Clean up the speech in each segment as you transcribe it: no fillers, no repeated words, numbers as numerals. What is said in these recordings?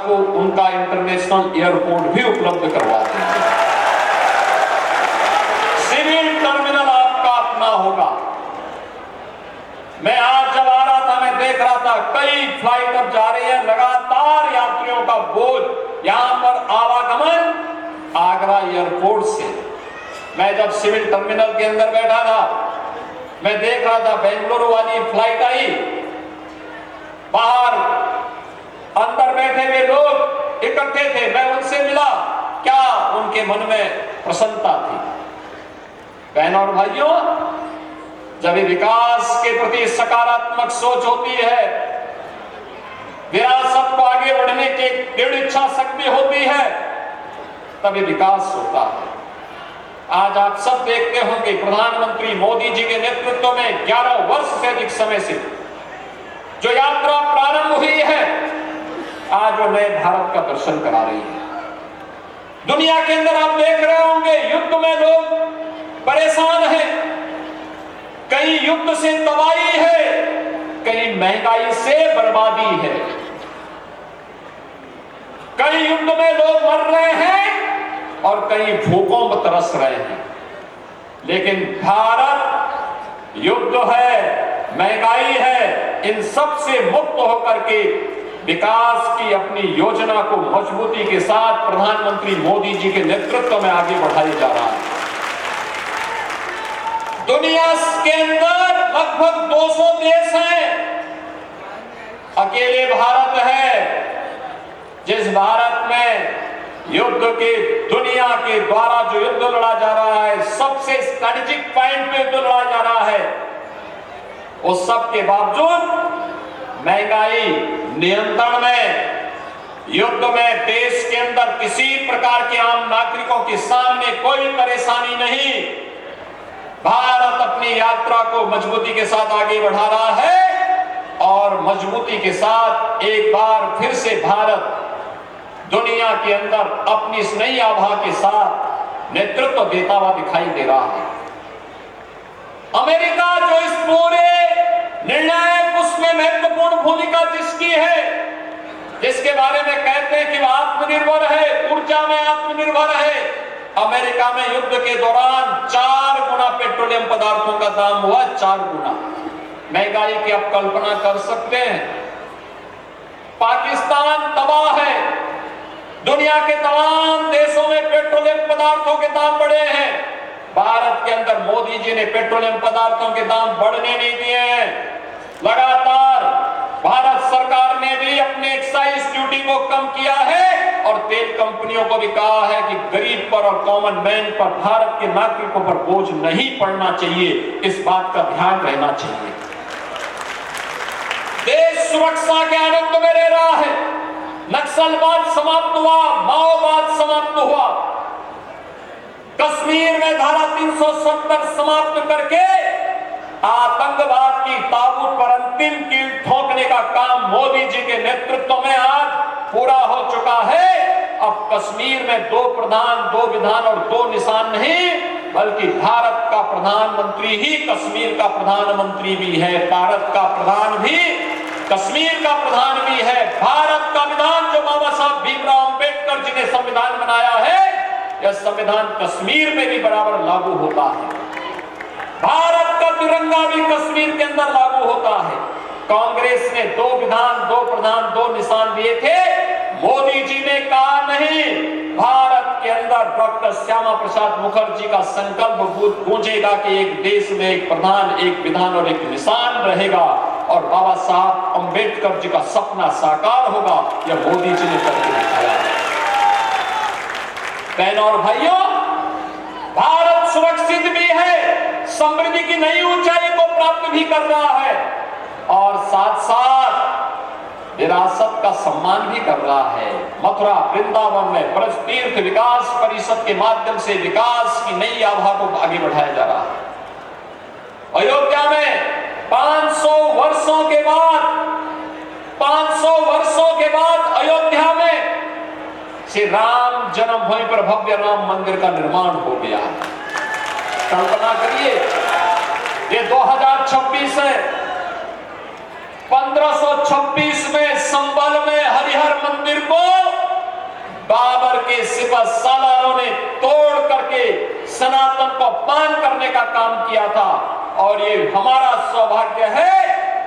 को उनका international airport भी उपलब्ध करवाते हैं। सिविल टर्मिनल आपका अपना होगा। मैं आज जब आ रहा था, मैं देख रहा था कई फ्लाइट अब जा रही है, लगातार यात्रियों का बोझ यहां पर आवागमन आगरा एयरपोर्ट से। मैं जब सिविल टर्मिनल के अंदर बैठा था, मैं देख रहा था बेंगलुरु वाली फ्लाइट आई, बाहर अंदर बैठे हुए लोग इकट्ठे थे, मैं उनसे मिला, क्या उनके मन में प्रसन्नता थी। बहनों और भाइयों, जब विकास के प्रति सकारात्मक सोच होती है, विरासत को आगे बढ़ने की दृढ़ इच्छा शक्ति होती है, तभी विकास होता है। आज आप सब देखते होंगे प्रधानमंत्री मोदी जी के नेतृत्व में 11 वर्ष से अधिक समय से जो यात्रा प्रारंभ हुई है, आज वो नए भारत का दर्शन करा रही है। दुनिया के अंदर आप देख रहे होंगे युद्ध में लोग परेशान हैं, कहीं युद्ध से तबाही है, कहीं महंगाई से बर्बादी है, कहीं युद्ध में लोग मर रहे हैं और कहीं भूखों में तरस रहे हैं। लेकिन भारत युद्ध है, महंगाई है, इन सब से मुक्त होकर के विकास की अपनी योजना को मजबूती के साथ प्रधानमंत्री मोदी जी के नेतृत्व में आगे बढ़ाया जा रहा है। दुनिया के अंदर लगभग 200 देश हैं, अकेले भारत है जिस भारत में युद्ध के दुनिया के द्वारा जो युद्ध लड़ा जा रहा है, सबसे स्ट्रेटेजिक पॉइंट पे युद्ध लड़ा जा रहा है, उस सब के बावजूद महंगाई नियंत्रण में, युद्ध में देश के अंदर किसी प्रकार के आम नागरिकों के सामने कोई परेशानी नहीं। भारत अपनी यात्रा को मजबूती के साथ आगे बढ़ा रहा है और मजबूती के साथ एक बार फिर से भारत दुनिया के अंदर अपनी इस नई आभा के साथ नेतृत्व देता हुआ दिखाई दे रहा है। अमेरिका जो इस पूरे निर्णायक उसमें महत्वपूर्ण भूमिका जिसकी है, जिसके बारे में कहते हैं कि वह आत्मनिर्भर है, ऊर्जा में आत्मनिर्भर है, अमेरिका में युद्ध के दौरान 4 गुना पेट्रोलियम पदार्थों का दाम हुआ, 4 गुना। महंगाई की आप कल्पना कर सकते हैं। पाकिस्तान तबाह है, दुनिया के तमाम देशों में पेट्रोलियम पदार्थों के दाम बढ़े हैं, भारत के अंदर मोदी जी ने पेट्रोलियम पदार्थों के दाम बढ़ने नहीं दिए हैं। लगातार भारत सरकार ने भी अपने एक्साइज ड्यूटी को कम किया है और तेल कंपनियों को भी कहा है कि गरीब पर और कॉमन मैन पर, भारत के नागरिकों पर बोझ नहीं पड़ना चाहिए, इस बात का ध्यान रहना चाहिए। देश सुरक्षा के आनंद में रह रहा है, नक्सलवाद समाप्त हुआ, माओवाद समाप्त हुआ, कश्मीर में धारा 370 समाप्त करके आतंकवाद की ताबूत पर अंतिम कील ठोकने का काम मोदी जी के नेतृत्व में आज पूरा हो चुका है। अब कश्मीर में 2 प्रधान, 2 विधान और 2 निशान नहीं, बल्कि भारत का प्रधानमंत्री ही कश्मीर का प्रधानमंत्री भी है, भारत का प्रधान भी कश्मीर का प्रधान भी है। भारत का विधान जो बाबा साहब भीमराव अंबेडकर जी ने संविधान बनाया है, यह संविधान कश्मीर में भी बराबर लागू होता है। भारत का तिरंगा भी कश्मीर के अंदर लागू होता है। कांग्रेस ने 2 विधान, 2 प्रधान, 2 निशान दिए थे, मोदी जी ने कहा नहीं, भारत के अंदर डॉक्टर श्यामा प्रसाद मुखर्जी का संकल्प गूंजेगा कि एक देश में एक प्रधान, एक विधान और एक निशान रहेगा और बाबा साहब अंबेडकर जी का सपना साकार होगा। यह मोदी जी ने करके दिखाया। बहनों और भाइयों, भारत सुरक्षित भी है, समृद्धि की नई ऊंचाई को प्राप्त भी कर रहा है और साथ साथ विरासत का सम्मान भी कर रहा है। मथुरा वृंदावन में ब्रज तीर्थ विकास परिषद के माध्यम से विकास की नई आभा को आगे बढ़ाया जा रहा है। अयोध्या में 500 वर्षों के बाद अयोध्या में श्री राम जन्मभूमि पर भव्य राम मंदिर का निर्माण हो गया। कल्पना करिए, ये 2026 है, 1526 में संभल में हरिहर मंदिर को बाबर के सिपह सालारों ने तोड़ करके सनातन को अपमान करने का काम किया था। और ये हमारा सौभाग्य है,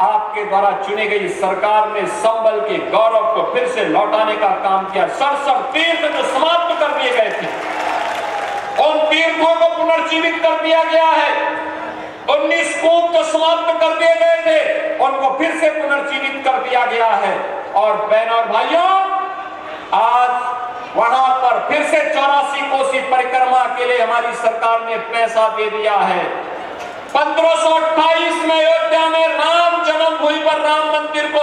आपके द्वारा चुनी गई सरकार ने संभल के गौरव को फिर से लौटाने का काम किया। 67 तीर्थ जो समाप्त कर दिए गए थे, उन तीर्थों को पुनर्जीवित कर दिया गया है। 19 कूप जो समाप्त कर दिए गए थे, उनको फिर से पुनर्जीवित कर दिया गया है। और बहनों और भाइयों, आज वहां पर फिर से 84 कोसी परिक्रमा के लिए हमारी सरकार ने पैसा दे दिया है। 1528 में अयोध्या में राम जन्मभूमि पर राम मंदिर को